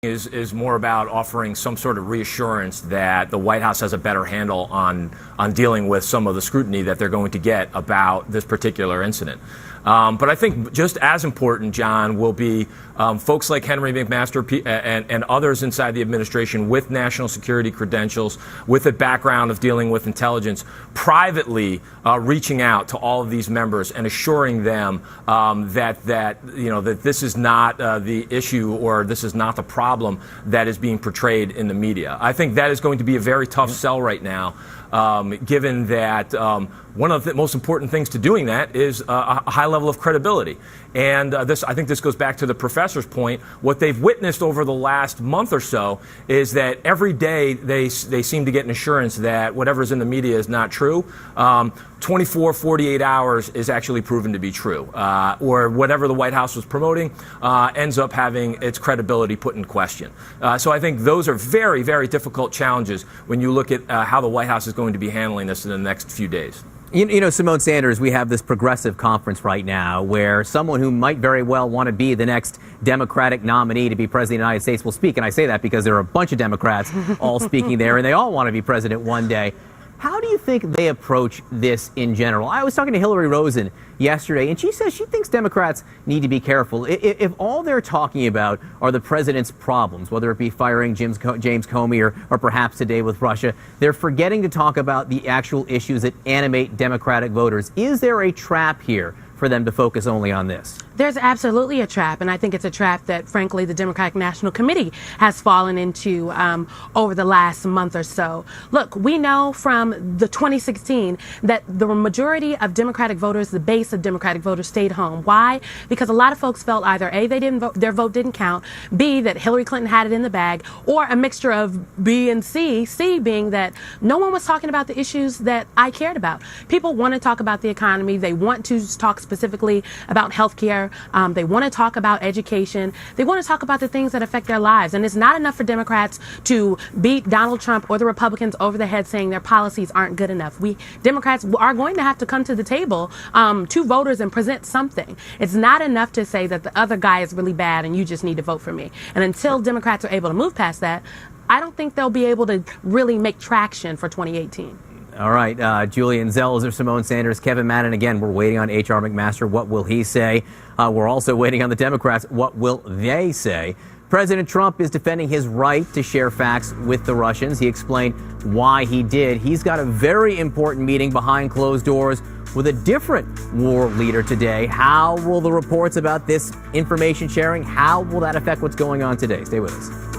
is more about offering some sort of reassurance that the White House has a better handle on dealing with some of the scrutiny that they're going to get about this particular incident. But I think just as important, John, will be folks like Henry McMaster and others inside the administration with national security credentials, with a background of dealing with intelligence, privately reaching out to all of these members and assuring them that this is not the issue, or this is not the problem that is being portrayed in the media. I think that is going to be a very tough sell right now, given that one of the most important things to doing that is a high level of credibility. And I think this goes back to the professor's point. What they've witnessed over the last month or so is that every day they seem to get an assurance that whatever's in the media is not true. 24, 48 hours is actually proven to be true, or whatever the White House was promoting ends up having its credibility put in question. So I think those are very, very difficult challenges when you look at how the White House is going to be handling this in the next few days. You know, Simone Sanders, we have this progressive conference right now where someone who might very well want to be the next Democratic nominee to be president of the United States will speak. And I say that because there are a bunch of Democrats all speaking there, and they all want to be president one day. How do you think they approach this in general? I was talking to Hillary Rosen yesterday, and she says she thinks Democrats need to be careful. If all they're talking about are the president's problems, whether it be firing James Comey or perhaps today with Russia, they're forgetting to talk about the actual issues that animate Democratic voters. Is there a trap here for them to focus only on this? There's absolutely a trap, and I think it's a trap that, frankly, the Democratic National Committee has fallen into over the last month or so. Look, we know from the 2016 that the majority of Democratic voters, the base of Democratic voters, stayed home. Why? Because a lot of folks felt either A, they didn't vote, their vote didn't count, B, that Hillary Clinton had it in the bag, or a mixture of B and C, C being that no one was talking about the issues that I cared about. People want to talk about the economy. They want to talk specifically about health care. They want to talk about education. They want to talk about the things that affect their lives. And it's not enough for Democrats to beat Donald Trump or the Republicans over the head saying their policies aren't good enough. We Democrats are going to have to come to the table to voters and present something. It's not enough to say that the other guy is really bad and you just need to vote for me. And until Democrats are able to move past that, I don't think they'll be able to really make traction for 2018. All right, Julian Zelzer, Simone Sanders, Kevin Madden. Again, we're waiting on H.R. McMaster. What will he say? We're also waiting on the Democrats. What will they say? President Trump is defending his right to share facts with the Russians. He explained why he did. He's got a very important meeting behind closed doors with a different world leader today. How will the reports about this information sharing, how will that affect what's going on today? Stay with us.